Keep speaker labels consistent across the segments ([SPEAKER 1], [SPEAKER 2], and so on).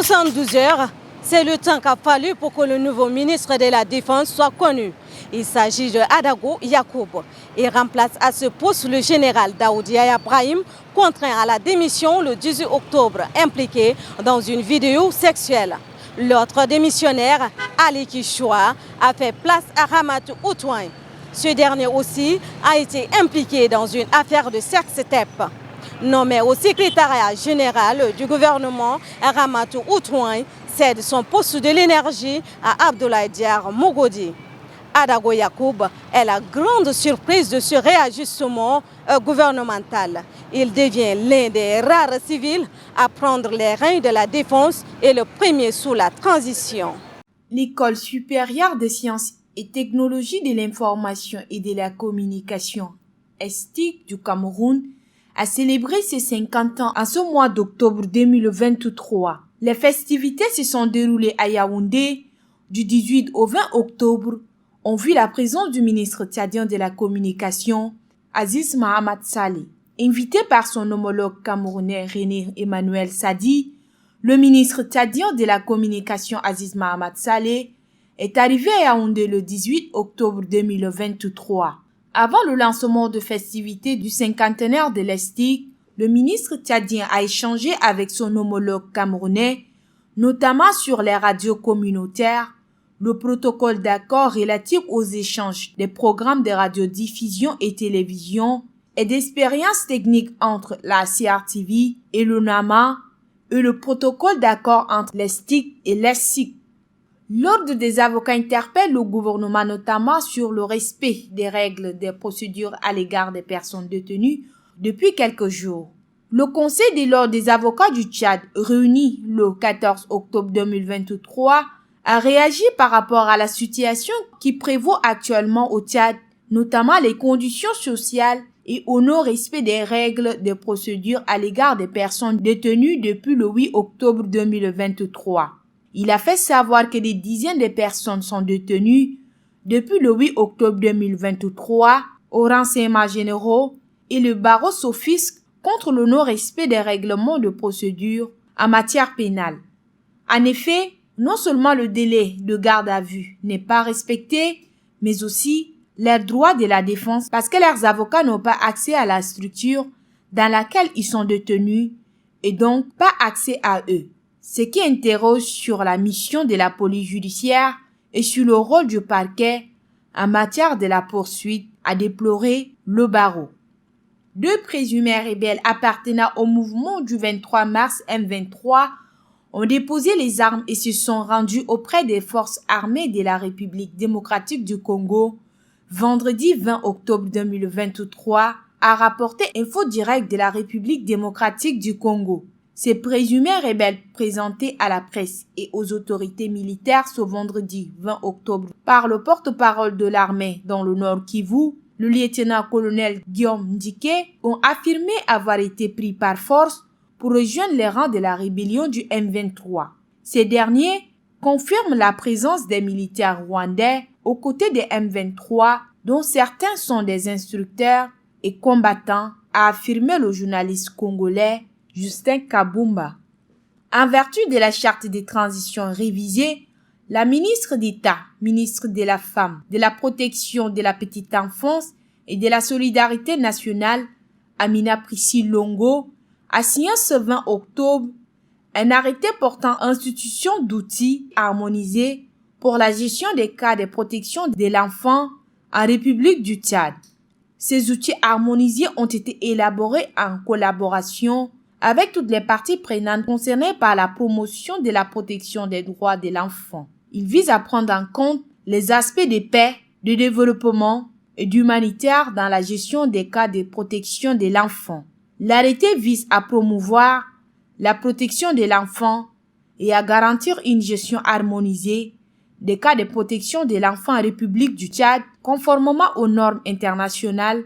[SPEAKER 1] 72 heures, c'est le temps qu'a fallu pour que le nouveau ministre de la Défense soit connu. Il s'agit de Adago Yacoub. Il remplace à ce poste le général Daoud Yaya Brahim, contraint à la démission le 18 octobre, impliqué dans une vidéo sexuelle. L'autre démissionnaire, Ali Kishoua, a fait place à Ramatou Outouin. Ce dernier aussi a été impliqué dans une affaire de sex-tape. Nommé au secrétariat général du gouvernement, Ramatou Outouin cède son poste de l'énergie à Abdoulaye Diar Mogodi. Adago Yacoub est la grande surprise de ce réajustement gouvernemental. Il devient l'un des rares civils à prendre les rênes de la défense et le premier sous la transition.
[SPEAKER 2] L'École supérieure des sciences et technologies de l'information et de la communication, ESTIC du Cameroun, a célébré ses 50 ans en ce mois d'octobre 2023. Les festivités se sont déroulées à Yaoundé du 18 au 20 octobre. On vu la présence du ministre tchadien de la communication, Aziz Mahamat Saleh. Invité par son homologue camerounais René Emmanuel Sadi, le ministre tchadien de la communication Aziz Mahamat Saleh est arrivé à Yaoundé le 18 octobre 2023. Avant le lancement de festivités du cinquantenaire de l'ESTIC, le ministre tchadien a échangé avec son homologue camerounais, notamment sur les radios communautaires, le protocole d'accord relatif aux échanges des programmes de radiodiffusion et télévision et d'expériences techniques entre la CRTV et le NAMA et le protocole d'accord entre l'ESTIC et l'ESSIC. L'Ordre des avocats interpelle le gouvernement notamment sur le respect des règles des procédures à l'égard des personnes détenues depuis quelques jours. Le Conseil de l'Ordre des avocats du Tchad, réuni le 14 octobre 2023, a réagi par rapport à la situation qui prévaut actuellement au Tchad, notamment les conditions sociales et au non-respect des règles de procédure à l'égard des personnes détenues depuis le 8 octobre 2023. Il a fait savoir que des dizaines de personnes sont détenues depuis le 8 octobre 2023 aux renseignements généraux et le barreau s'offusque contre le non-respect des règlements de procédure en matière pénale. En effet, non seulement le délai de garde à vue n'est pas respecté, mais aussi leurs droits de la défense parce que leurs avocats n'ont pas accès à la structure dans laquelle ils sont détenus et donc pas accès à eux. Ce qui interroge sur la mission de la police judiciaire et sur le rôle du parquet en matière de la poursuite, a déploré le barreau. 2 présumés rebelles appartenant au mouvement du 23 mars M23 ont déposé les armes et se sont rendus auprès des forces armées de la République démocratique du Congo vendredi 20 octobre 2023, a rapporté Info Direct de la République démocratique du Congo. Ces présumés rebelles présentés à la presse et aux autorités militaires ce vendredi 20 octobre par le porte-parole de l'armée dans le Nord Kivu, le lieutenant-colonel Guillaume Ndike, ont affirmé avoir été pris par force pour rejoindre les rangs de la rébellion du M23. Ces derniers confirment la présence des militaires rwandais aux côtés des M23, dont certains sont des instructeurs et combattants, a affirmé le journaliste congolais Justin Kabumba. En vertu de la charte des transitions révisée, la ministre d'État, ministre de la Femme, de la Protection de la Petite Enfance et de la Solidarité nationale, Amina Priscille Longo, a signé ce 20 octobre un arrêté portant institution d'outils harmonisés pour la gestion des cas de protection de l'enfant en République du Tchad. Ces outils harmonisés ont été élaborés en collaboration avec toutes les parties prenantes concernées par la promotion de la protection des droits de l'enfant. Il vise à prendre en compte les aspects de paix, de développement et d'humanitaire dans la gestion des cas de protection de l'enfant. L'arrêté vise à promouvoir la protection de l'enfant et à garantir une gestion harmonisée des cas de protection de l'enfant en République du Tchad conformément aux normes internationales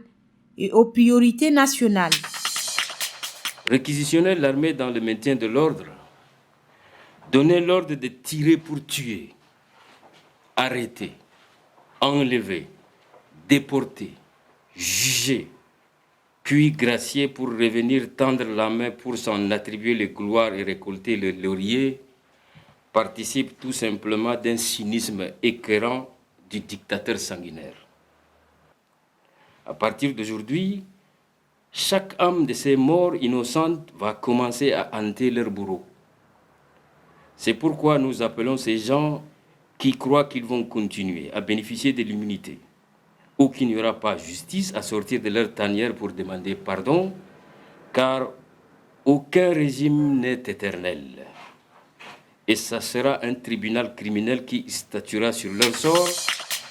[SPEAKER 2] et aux priorités nationales.
[SPEAKER 3] Réquisitionner l'armée dans le maintien de l'ordre, donner l'ordre de tirer pour tuer, arrêter, enlever, déporter, juger, puis gracier pour revenir tendre la main pour s'en attribuer les gloires et récolter le laurier, participe tout simplement d'un cynisme écœurant du dictateur sanguinaire. À partir d'aujourd'hui, chaque âme de ces morts innocentes va commencer à hanter leur bourreau. C'est pourquoi nous appelons ces gens qui croient qu'ils vont continuer à bénéficier de l'immunité ou qu'il n'y aura pas justice à sortir de leur tanière pour demander pardon, car aucun régime n'est éternel. Et ça sera un tribunal criminel qui statuera sur leur sort.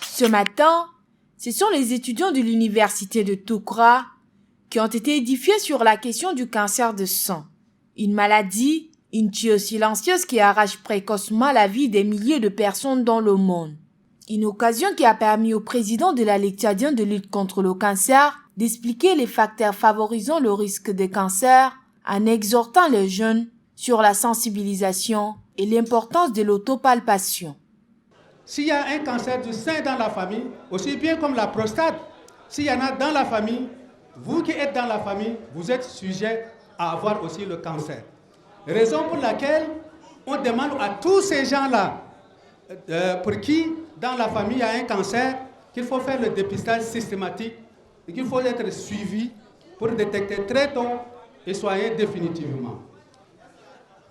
[SPEAKER 2] Ce matin, ce sont les étudiants de l'université de Toukra qui ont été édifiés sur la question du cancer de sang. Une maladie, une tuerie silencieuse qui arrache précocement la vie des milliers de personnes dans le monde. Une occasion qui a permis au président de la Ligue tchadienne de lutte contre le cancer d'expliquer les facteurs favorisant le risque de cancer en exhortant les jeunes sur la sensibilisation et l'importance de l'autopalpation.
[SPEAKER 4] S'il y a un cancer du sein dans la famille, aussi bien comme la prostate, s'il y en a dans la famille, vous qui êtes dans la famille, vous êtes sujet à avoir aussi le cancer. Raison pour laquelle on demande à tous ces gens-là, pour qui dans la famille il y a un cancer, qu'il faut faire le dépistage systématique et qu'il faut être suivi pour détecter très tôt et soigner définitivement.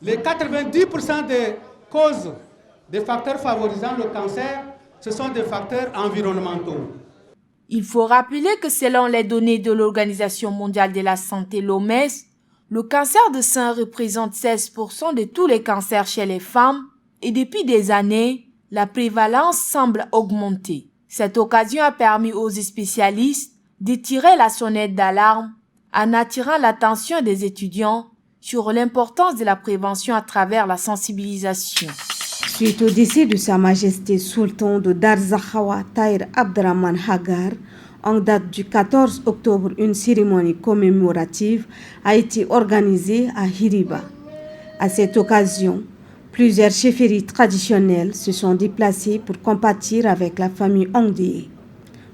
[SPEAKER 4] Les 90% des causes des facteurs favorisant le cancer, ce sont des facteurs environnementaux.
[SPEAKER 2] Il faut rappeler que selon les données de l'Organisation mondiale de la santé, l'OMS, le cancer de sein représente 16% de tous les cancers chez les femmes et depuis des années, la prévalence semble augmenter. Cette occasion a permis aux spécialistes de tirer la sonnette d'alarme en attirant l'attention des étudiants sur l'importance de la prévention à travers la sensibilisation.
[SPEAKER 1] Suite au décès de Sa Majesté Sultan de Dar Zakhawa Tahir Abdrahman Hagar, en date du 14 octobre, une cérémonie commémorative a été organisée à Hiriba. À cette occasion, plusieurs chefferies traditionnelles se sont déplacées pour compatir avec la famille endeuillée,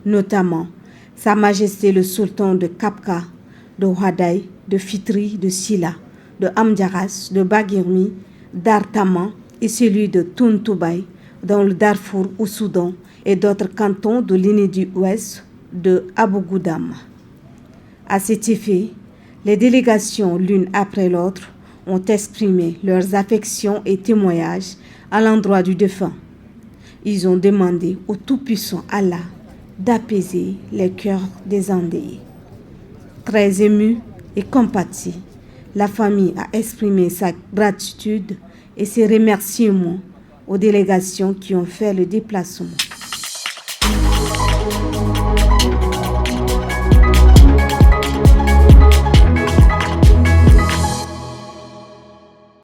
[SPEAKER 1] notamment Sa Majesté le Sultan de Kapka, de Ouaddaï, de Fitri, de Silla, de Amdiaras, de Baguirmi, d'Artama et celui de Tountoubay dans le Darfour au Soudan et d'autres cantons de l'Inédie ouest de Abou Goudam. À cet effet, les délégations l'une après l'autre ont exprimé leurs affections et témoignages à l'endroit du défunt. Ils ont demandé au Tout-Puissant Allah d'apaiser les cœurs des endeuillés. Très émue et compatie, la famille a exprimé sa gratitude et ses remerciements aux délégations qui ont fait le déplacement.